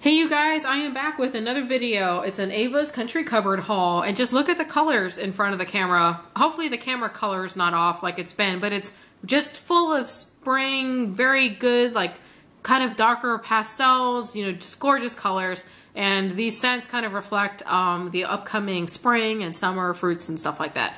Hey you guys, I am back with another video. It's an Ava's Country Cupboard haul, and just look at the colors in front of the camera. Hopefully the camera color is not off like it's been, but it's just full of spring, very good, like kind of darker pastels, you know, just gorgeous colors. And these scents kind of reflect the upcoming spring and summer fruits and stuff like that.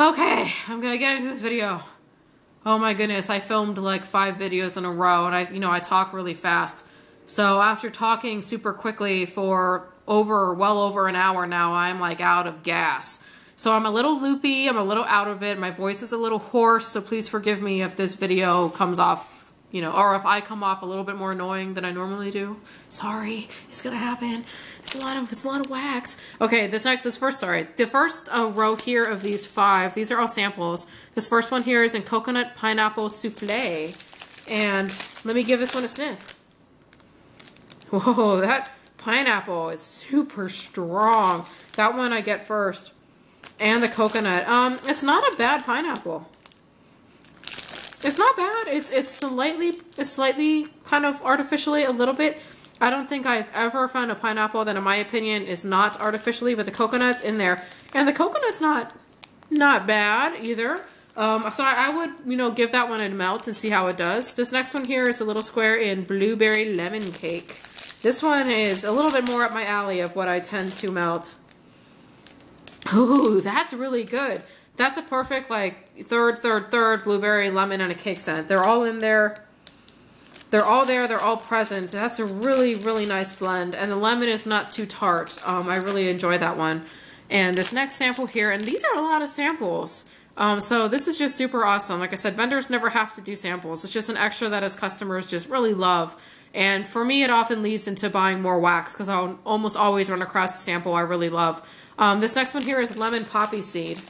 Okay, I'm gonna get into this video. Oh my goodness, I filmed like 5 videos in a row, and I talk really fast. So after talking super quickly for well over an hour now, I'm like out of gas. So I'm a little loopy, I'm a little out of it, my voice is a little hoarse, so please forgive me if this video comes off, or if I come off a little bit more annoying than I normally do. Sorry, it's gonna happen. It's a lot of wax. Okay, the first row here of these 5, these are all samples. This first one here is in coconut pineapple souffle. And let me give this one a sniff. Whoa, that pineapple is super strong. That one I get first. And the coconut. It's not a bad pineapple. It's not bad. It's slightly kind of artificially a little bit. I don't think I've ever found a pineapple that in my opinion is not artificially, but the coconut's in there. And the coconut's not bad either. So I would, give that one a melt and see how it does. This next one here is a little square in blueberry lemon cake. This one is a little bit more up my alley of what I tend to melt. Ooh, that's really good. That's a perfect, like, third blueberry, lemon, and a cake scent. They're all in there. They're all there. They're all present. That's a really, really nice blend. And the lemon is not too tart. I really enjoy that one. And this next sample here, and these are a lot of samples. So this is just super awesome. Like I said, vendors never have to do samples. It's just an extra that as customers just really love. And for me, it often leads into buying more wax because I'll almost always run across a sample I really love. This next one here is lemon poppy seed.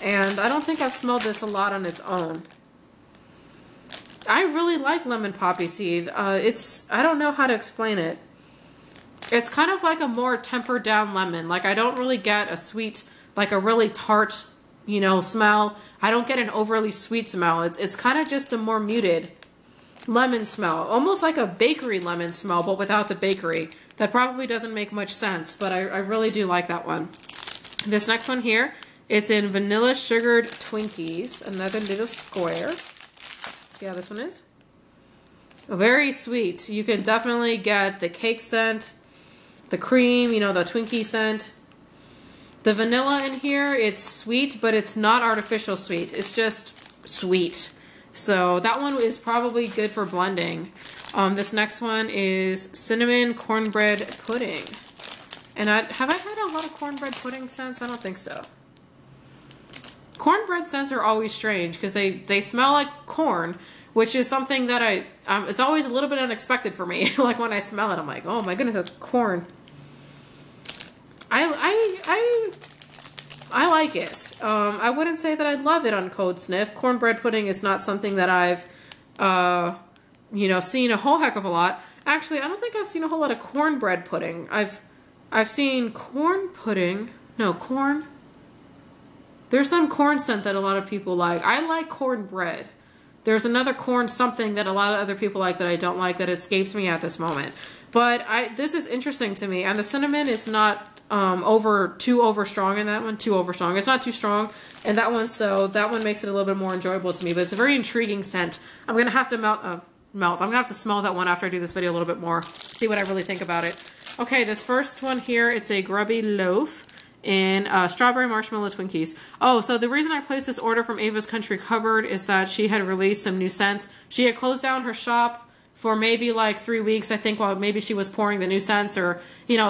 And I don't think I've smelled this a lot on its own. I really like lemon poppy seed. I don't know how to explain it. It's kind of like a more tempered down lemon. Like I don't really get a sweet, like a really tart, smell. I don't get an overly sweet smell. It's kind of just a more muted lemon smell. Almost like a bakery lemon smell, but without the bakery. That probably doesn't make much sense, but I really do like that one. This next one here, it's in vanilla sugared Twinkies. Another little square. See how this one is? Very sweet. You can definitely get the cake scent, the cream, the Twinkie scent. The vanilla in here, it's sweet, but it's not artificial sweet. It's just sweet. So that one is probably good for blending. This next one is cinnamon cornbread pudding. And have I had a lot of cornbread pudding scents? I don't think so. Cornbread scents are always strange because they smell like corn, which is something that it's always a little bit unexpected for me. Like when I smell it, I'm like, oh my goodness, that's corn. I like it. I wouldn't say that I'd love it on cold sniff. Cornbread pudding is not something that I've, seen a whole heck of a lot. Actually, I don't think I've seen a whole lot of cornbread pudding. I've seen corn pudding. No, corn. There's some corn scent that a lot of people like. I like cornbread. There's another corn something that a lot of other people like that I don't like that escapes me at this moment. But this is interesting to me. And the cinnamon is not too over strong in that one. Too over strong. It's not too strong in that one, so that one makes it a little bit more enjoyable to me. But it's a very intriguing scent. I'm gonna have to I'm gonna have to smell that one after I do this video a little bit more. See what I really think about it. Okay, this first one here, it's a grubby loaf in strawberry marshmallow Twinkies. Oh, so the reason I placed this order from Ava's Country Cupboard is that she had released some new scents. She had closed down her shop for maybe like 3 weeks, I think, while maybe she was pouring the new scents or,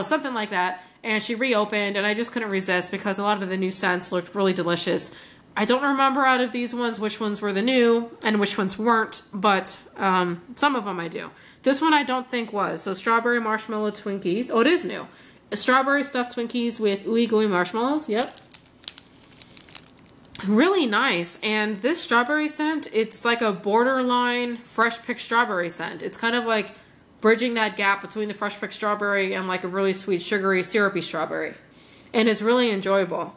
something like that. And she reopened, and I just couldn't resist because a lot of the new scents looked really delicious. I don't remember out of these ones which ones were the new and which ones weren't, but some of them I do. This one I don't think was. So strawberry marshmallow Twinkies. Oh, it is new. Strawberry stuffed Twinkies with ooey gooey marshmallows. Yep. Really nice. And this strawberry scent, it's like a borderline fresh picked strawberry scent. It's kind of like bridging that gap between the fresh picked strawberry and like a really sweet, sugary, syrupy strawberry. And it's really enjoyable.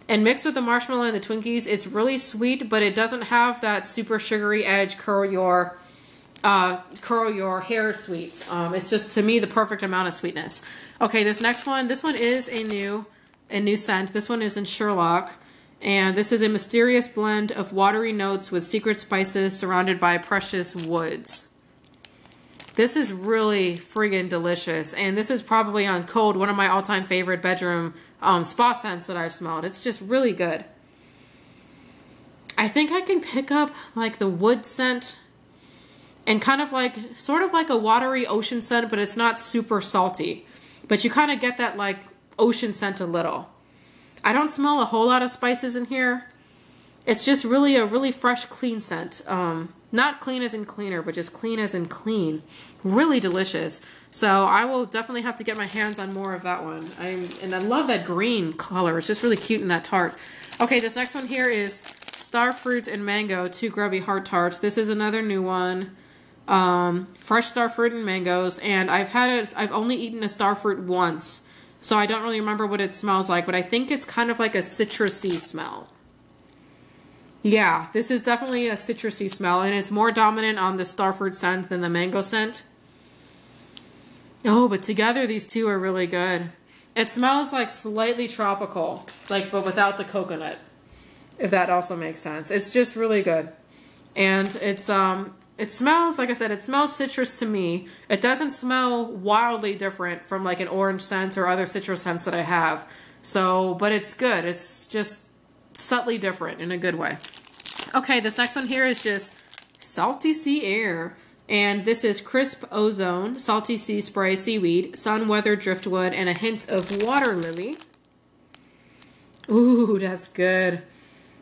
And mixed with the marshmallow and the Twinkies, it's really sweet, but it doesn't have that super sugary edge curl your curl your hair sweets. It's just, to me, the perfect amount of sweetness. Okay, this next one, this one is a new scent. This one is in Sherlock. And this is a mysterious blend of watery notes with secret spices surrounded by precious woods. This is really friggin' delicious. And this is probably on Cold, one of my all-time favorite bedroom spa scents that I've smelled. It's just really good. I think I can pick up like the wood scent and kind of like, sort of like a watery ocean scent, but it's not super salty. But you kind of get that like ocean scent a little. I don't smell a whole lot of spices in here. It's just really a really fresh, clean scent. Not clean as in cleaner, but just clean as in clean. Really delicious. So I will definitely have to get my hands on more of that one. And I love that green color. It's just really cute in that tart. Okay, this next one here is Starfruit and Mango, 2 Grubby Heart Tarts. This is another new one. Fresh starfruit and mangoes. And I've only eaten a starfruit once. So I don't really remember what it smells like, but I think it's kind of like a citrusy smell. Yeah, this is definitely a citrusy smell, and it's more dominant on the starfruit scent than the mango scent. Oh, but together these two are really good. It smells like slightly tropical, like, but without the coconut, if that also makes sense. It's just really good. And it's, it smells, like I said, it smells citrus to me. It doesn't smell wildly different from like an orange scent or other citrus scents that I have. So, but it's good. It's just subtly different in a good way. Okay, this next one here is just Salty Sea Air. And this is Crisp Ozone, Salty Sea Spray Seaweed, Sun Weather Driftwood, and a hint of Water Lily. Ooh, that's good.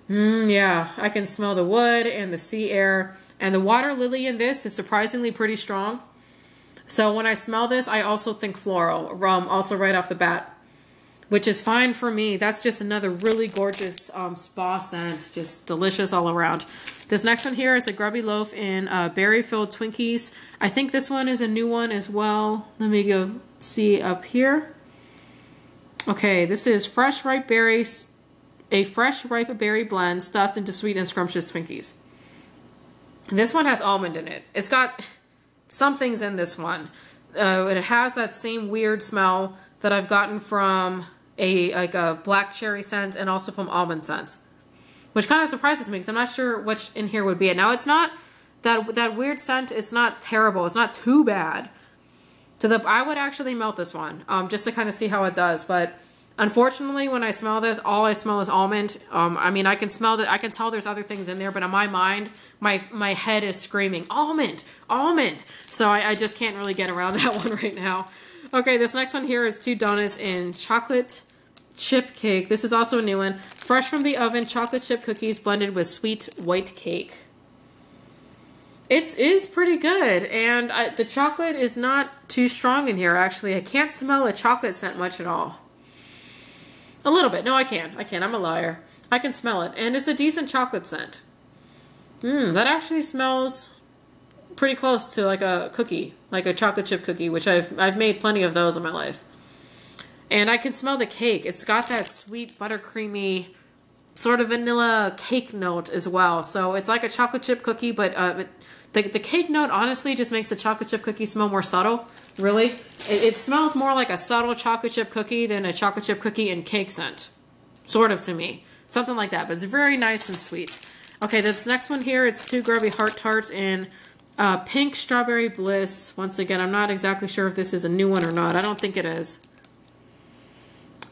Yeah, I can smell the wood and the sea air. And the water lily in this is surprisingly pretty strong. So when I smell this, I also think floral, also right off the bat, which is fine for me. That's just another really gorgeous spa scent, just delicious all around. This next one here is a Grubby Loaf in berry-filled Twinkies. I think this one is a new one as well. Let me go see up here. Okay, this is fresh ripe berries, a fresh ripe berry blend stuffed into sweet and scrumptious Twinkies. This one has almond in it. It's got some things in this one. It has that same weird smell that I've gotten from a black cherry scent and also from almond scents, which kind of surprises me because I'm not sure which in here would be it. Now it's not that weird scent. It's not terrible. It's not too bad. I would actually melt this one just to kind of see how it does. But unfortunately, when I smell this, all I smell is almond. I mean, I can smell that. I can tell there's other things in there, but in my mind, my head is screaming almond, almond. So I just can't really get around that one right now. Okay, this next one here is 2 donuts in chocolate chip cake. This is also a new one. Fresh from the oven, chocolate chip cookies blended with sweet white cake. It is pretty good, and the chocolate is not too strong in here, actually. I can't smell a chocolate scent much at all. A little bit. No, I can. I'm a liar. I can smell it, and it's a decent chocolate scent. That actually smells pretty close to like a cookie, like a chocolate chip cookie, which I've made plenty of those in my life. And I can smell the cake. It's got that sweet buttercreamy sort of vanilla cake note as well. So it's like a chocolate chip cookie, but the cake note honestly just makes the chocolate chip cookie smell more subtle. Really, it smells more like a subtle chocolate chip cookie than a chocolate chip cookie and cake scent, sort of to me, something like that. But it's very nice and sweet. Okay, this next one here, it's 2 Grubby Heart Tarts in Pink Strawberry Bliss. Once again, I'm not exactly sure if this is a new one or not. I don't think it is.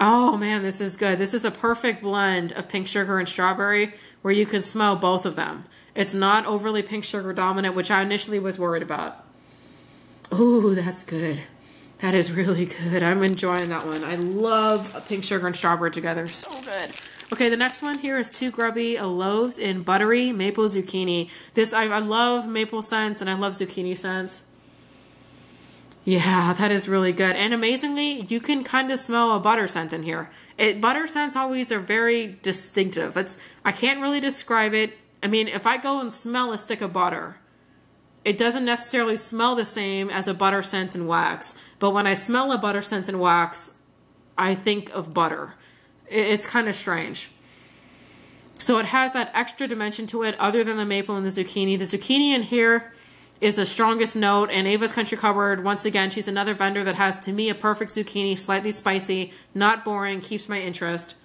Oh man, this is good. This is a perfect blend of pink sugar and strawberry where you can smell both of them. It's not overly pink sugar dominant, which I initially was worried about. Ooh, that's good. That is really good. I'm enjoying that one. I love pink sugar and strawberry together. So good. Okay, the next one here is 2 Grubby Loaves in Buttery Maple Zucchini. I love maple scents and I love zucchini scents. Yeah, that is really good. And amazingly, you can kind of smell a butter scent in here. Butter scents always are very distinctive. I can't really describe it. I mean, if I go and smell a stick of butter, it doesn't necessarily smell the same as a butter scent in wax. But when I smell a butter scent in wax, I think of butter. It's kind of strange. So it has that extra dimension to it other than the maple and the zucchini. The zucchini in here is the strongest note. And Ava's Country Cupboard, once again, she's another vendor that has, to me, a perfect zucchini, slightly spicy, not boring, keeps my interest.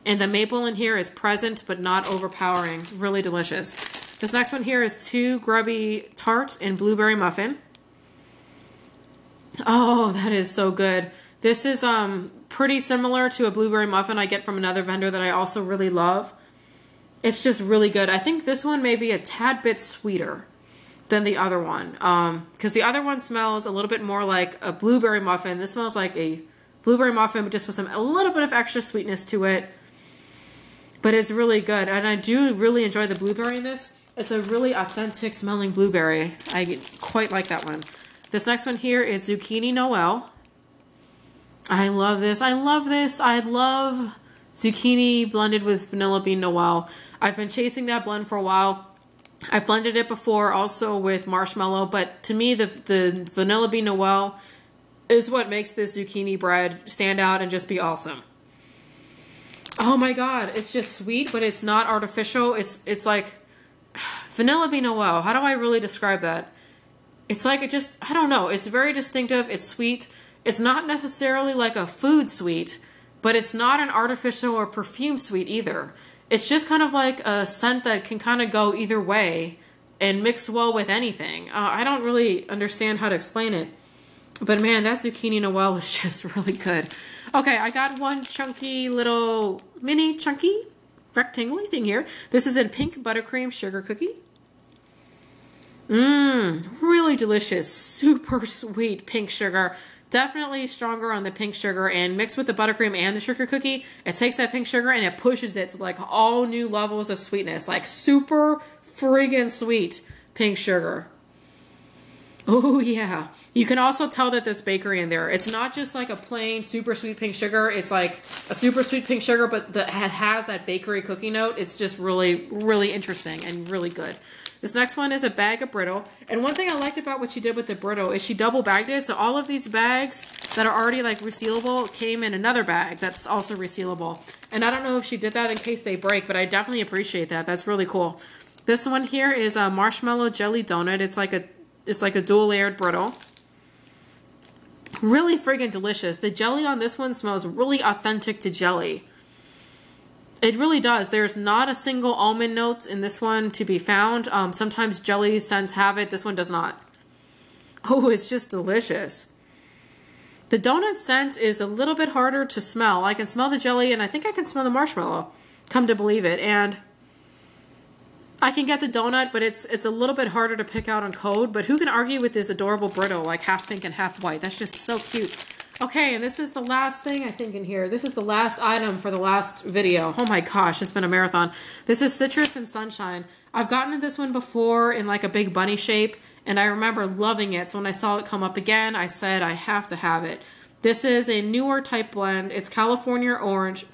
And the maple in here is present, but not overpowering. Really delicious. This next one here is 2 grubby tarts and blueberry muffin. Oh, that is so good. This is pretty similar to a blueberry muffin I get from another vendor that I also really love. It's just really good. I think this one may be a tad bit sweeter than the other one. Because the other one smells a little bit more like a blueberry muffin. This smells like a blueberry muffin, but just with a little bit of extra sweetness to it. But it's really good. And I do really enjoy the blueberry in this. It's a really authentic smelling blueberry. I quite like that one. This next one here is Zucchini Noel. I love this. I love this. I love zucchini blended with vanilla bean Noel. I've been chasing that blend for a while. I've blended it before also with marshmallow, but to me the vanilla bean Noel is what makes this zucchini bread stand out and just be awesome. Oh my god, it's just sweet, but it's not artificial. It's like vanilla bean Noel. How do I really describe that? It's like, I don't know. It's very distinctive. It's sweet. It's not necessarily like a food sweet, but it's not an artificial or perfume sweet either. It's just kind of like a scent that can kind of go either way and mix well with anything. I don't really understand how to explain it, but man, that Zucchini Noel is just really good. Okay, I got one chunky little mini chunky rectangular thing here. This is in pink buttercream sugar cookie. Really delicious, super sweet pink sugar. Definitely stronger on the pink sugar, and mixed with the buttercream and the sugar cookie, it takes that pink sugar and it pushes it to like all new levels of sweetness, like super friggin' sweet pink sugar. Oh yeah. You can also tell that there's bakery in there. It's not just like a plain super sweet pink sugar. It's like a super sweet pink sugar, but it has that bakery cookie note. It's just really, really interesting and really good. This next one is a bag of Brittle. And one thing I liked about what she did with the Brittle is she double bagged it. So all of these bags that are already like resealable came in another bag that's also resealable. And I don't know if she did that in case they break, but I definitely appreciate that. That's really cool. This one here is a marshmallow jelly donut. It's like a dual layered Brittle. Really friggin' delicious. The jelly on this one smells really authentic to jelly. It really does. There's not a single almond note in this one to be found. Sometimes jelly scents have it. This one does not. Oh, it's just delicious. The donut scent is a little bit harder to smell. I can smell the jelly, and I think I can smell the marshmallow, come to believe it. And I can get the donut, but it's a little bit harder to pick out on code. But who can argue with this adorable Brittle, like half pink and half white? That's just so cute. Okay, and this is the last thing I think in here. This is the last item for the last video. Oh my gosh, it's been a marathon. This is Citrus and Sunshine. I've gotten this one before in like a big bunny shape, and I remember loving it. So when I saw it come up again, I said I have to have it. This is a newer type blend. It's California orange,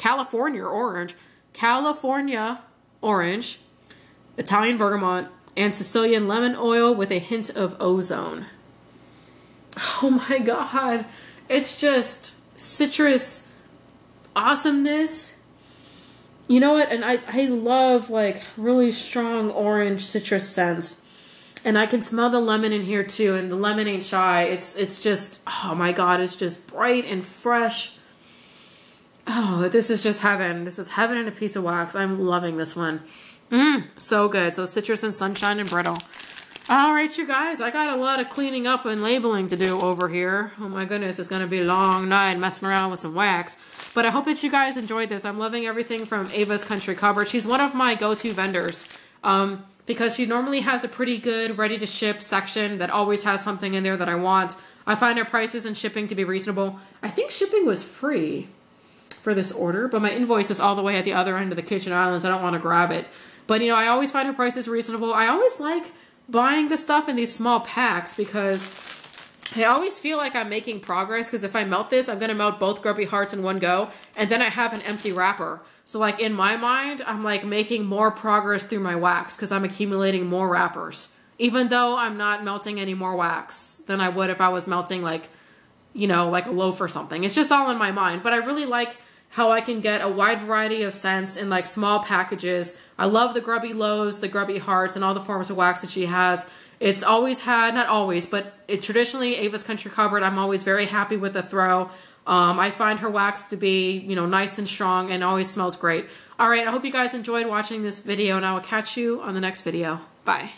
Italian bergamot, and Sicilian lemon oil with a hint of ozone. Oh my god. It's just citrus awesomeness. You know what? And I love like really strong orange citrus scents. And I can smell the lemon in here too. And the lemon ain't shy. It's just, oh my god, it's just bright and fresh. Oh, this is just heaven. This is heaven in a piece of wax. I'm loving this one. So good. So Citrus and Sunshine and Brittle. All right, you guys, I got a lot of cleaning up and labeling to do over here. Oh my goodness, it's going to be a long night messing around with some wax. But I hope that you guys enjoyed this. I'm loving everything from Ava's Country Cupboard. She's one of my go-to vendors because she normally has a pretty good ready-to-ship section that always has something in there that I want. I find her prices and shipping to be reasonable. I think shipping was free for this order, but my invoice is all the way at the other end of the kitchen islands. I don't want to grab it. But, you know, I always find her prices reasonable. I always like buying the stuff in these small packs because I always feel like I'm making progress, because if I melt this, I'm going to melt both grubby hearts in one go, and then I have an empty wrapper. So like in my mind, I'm like making more progress through my wax because I'm accumulating more wrappers, even though I'm not melting any more wax than I would if I was melting like, you know, like a loaf or something. It's just all in my mind, but I really like how I can get a wide variety of scents in like small packages. I love the grubby loaves, the grubby hearts, and all the forms of wax that she has. It's always had, not always, but traditionally Ava's Country Cupboard, I'm always very happy with the throw. I find her wax to be, you know, nice and strong and always smells great. All right, I hope you guys enjoyed watching this video, and I will catch you on the next video. Bye.